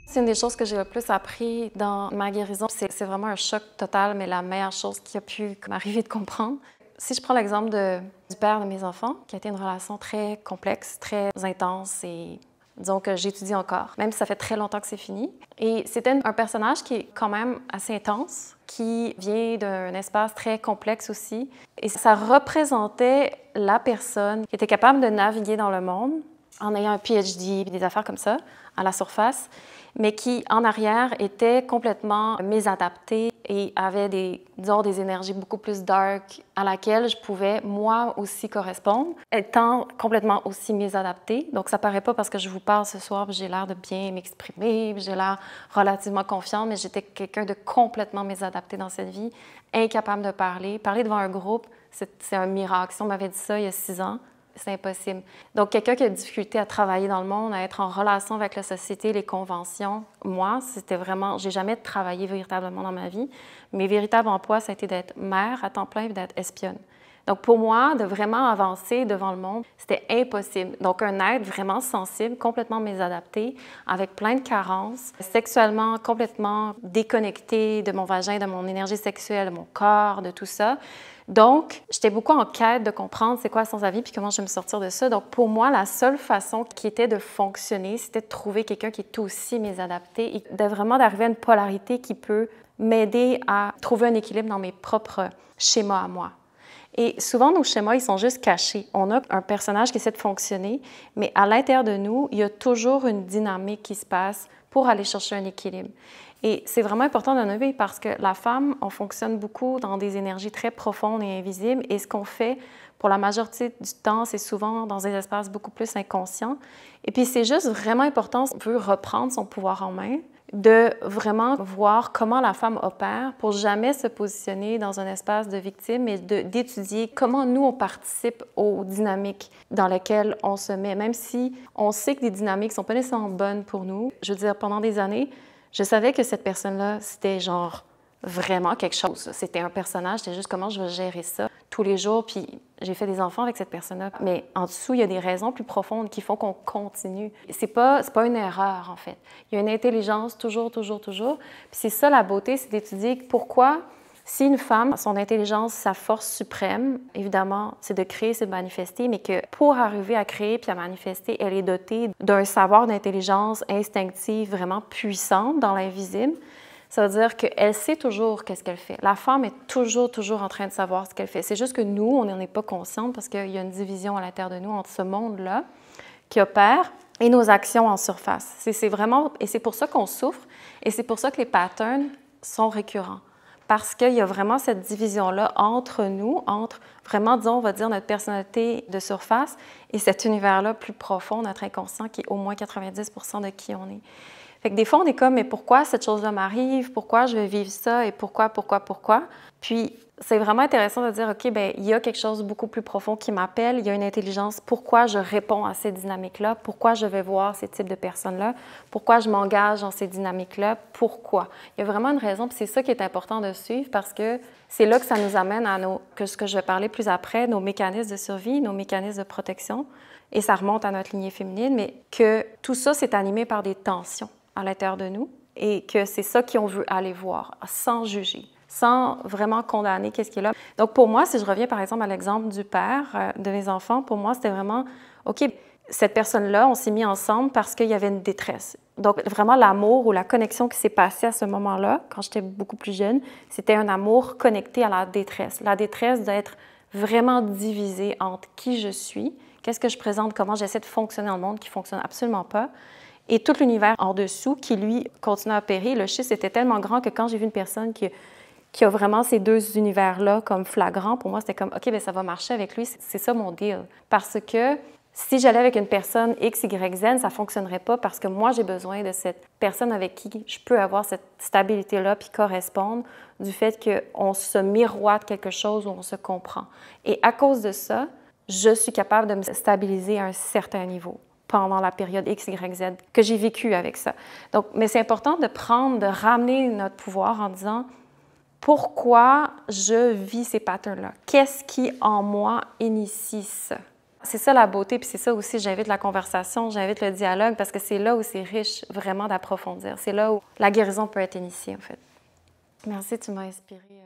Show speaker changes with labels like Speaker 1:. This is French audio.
Speaker 1: C'est une des choses que j'ai le plus appris dans ma guérison. C'est vraiment un choc total, mais la meilleure chose qui a pu m'arriver de comprendre. Si je prends l'exemple du père de mes enfants, qui a été une relation très complexe, très intense et disons que j'étudie encore, même si ça fait très longtemps que c'est fini. Et c'était un personnage qui est quand même assez intense, qui vient d'un espace très complexe aussi. Et ça représentait la personne qui était capable de naviguer dans le monde en ayant un PhD et des affaires comme ça, à la surface, mais qui, en arrière, était complètement mésadaptée et avait disons, des énergies beaucoup plus dark à laquelle je pouvais, moi aussi, correspondre, étant complètement aussi mésadaptée. Donc, ça paraît pas parce que je vous parle ce soir, j'ai l'air de bien m'exprimer, j'ai l'air relativement confiante, mais j'étais quelqu'un de complètement mésadapté dans cette vie, incapable de parler. Parler devant un groupe, c'est un miracle. Si on m'avait dit ça il y a 6 ans, c'est impossible. Donc, quelqu'un qui a difficulté à travailler dans le monde, à être en relation avec la société, les conventions, moi, c'était vraiment... J'ai jamais travaillé véritablement dans ma vie. Mes véritables emplois, ça a été d'être mère à temps plein et d'être espionne. Donc, pour moi, de vraiment avancer devant le monde, c'était impossible. Donc, un être vraiment sensible, complètement mésadapté, avec plein de carences, sexuellement complètement déconnecté de mon vagin, de mon énergie sexuelle, de mon corps, de tout ça. Donc, j'étais beaucoup en quête de comprendre c'est quoi le sens de la vie puis comment je vais me sortir de ça. Donc, pour moi, la seule façon qui était de fonctionner, c'était de trouver quelqu'un qui est aussi mésadapté et d'arriver à une polarité qui peut m'aider à trouver un équilibre dans mes propres schémas à moi. Et souvent, nos schémas, ils sont juste cachés. On a un personnage qui essaie de fonctionner, mais à l'intérieur de nous, il y a toujours une dynamique qui se passe pour aller chercher un équilibre. Et c'est vraiment important de nommer parce que la femme, on fonctionne beaucoup dans des énergies très profondes et invisibles. Et ce qu'on fait pour la majorité du temps, c'est souvent dans des espaces beaucoup plus inconscients. Et puis, c'est juste vraiment important, si on veut reprendre son pouvoir en main, de vraiment voir comment la femme opère pour jamais se positionner dans un espace de victime, mais d'étudier comment nous, on participe aux dynamiques dans lesquelles on se met. Même si on sait que les dynamiques ne sont pas nécessairement bonnes pour nous. Je veux dire, pendant des années, je savais que cette personne-là, c'était genre vraiment quelque chose. C'était un personnage, c'était juste comment je vais gérer ça tous les jours. Puis j'ai fait des enfants avec cette personne-là. Mais en dessous, il y a des raisons plus profondes qui font qu'on continue. C'est pas une erreur, en fait. Il y a une intelligence toujours. Puis c'est ça la beauté, c'est d'étudier pourquoi, si une femme, son intelligence, sa force suprême, évidemment, c'est de créer, c'est de manifester, mais que pour arriver à créer puis à manifester, elle est dotée d'un savoir d'intelligence instinctive vraiment puissante dans l'invisible. Ça veut dire qu'elle sait toujours qu'est-ce qu'elle fait. La femme est toujours en train de savoir ce qu'elle fait. C'est juste que nous, on n'en est pas consciente parce qu'il y a une division à l'intérieur de nous entre ce monde-là qui opère et nos actions en surface. C'est vraiment... Et c'est pour ça qu'on souffre et c'est pour ça que les patterns sont récurrents. Parce qu'il y a vraiment cette division-là entre nous, entre vraiment, disons, on va dire, notre personnalité de surface et cet univers-là plus profond, notre inconscient, qui est au moins 90% de qui on est. Fait que des fois, on est comme, mais pourquoi cette chose-là m'arrive? Pourquoi je vais vivre ça? Et pourquoi? Puis, c'est vraiment intéressant de dire, OK, bien, il y a quelque chose de beaucoup plus profond qui m'appelle, il y a une intelligence. Pourquoi je réponds à ces dynamiques-là? Pourquoi je vais voir ces types de personnes-là? Pourquoi je m'engage dans ces dynamiques-là? Pourquoi? Il y a vraiment une raison, puis c'est ça qui est important de suivre parce que c'est là que ça nous amène à ce que je vais parler plus après, nos mécanismes de survie, nos mécanismes de protection. Et ça remonte à notre lignée féminine, mais que tout ça, c'est animé par des tensions à l'intérieur de nous et que c'est ça qu'on veut aller voir, sans juger, sans vraiment condamner qu'est-ce qui est là. Donc, pour moi, si je reviens par exemple à l'exemple du père de mes enfants, pour moi, c'était vraiment, OK, cette personne-là, on s'est mis ensemble parce qu'il y avait une détresse. Donc, vraiment, l'amour ou la connexion qui s'est passée à ce moment-là, quand j'étais beaucoup plus jeune, c'était un amour connecté à la détresse. La détresse d'être vraiment divisée entre qui je suis, qu'est-ce que je présente, comment j'essaie de fonctionner dans le monde qui ne fonctionne absolument pas, et tout l'univers en dessous qui, lui, continue à opérer. Le schisme était tellement grand que quand j'ai vu une personne qui a vraiment ces deux univers-là comme flagrants, pour moi, c'était comme, OK, bien, ça va marcher avec lui, c'est ça mon deal. Parce que si j'allais avec une personne X, Y, Z, ça ne fonctionnerait pas parce que moi, j'ai besoin de cette personne avec qui je peux avoir cette stabilité-là puis correspondre du fait qu'on se miroite quelque chose où on se comprend. Et à cause de ça, je suis capable de me stabiliser à un certain niveau pendant la période X, Y, Z que j'ai vécu avec ça. Donc, mais c'est important de ramener notre pouvoir en disant pourquoi je vis ces patterns-là? Qu'est-ce qui, en moi, initie ça? C'est ça la beauté, puis c'est ça aussi, j'invite la conversation, j'invite le dialogue, parce que c'est là où c'est riche vraiment d'approfondir. C'est là où la guérison peut être initiée, en fait. Merci, tu m'as inspirée.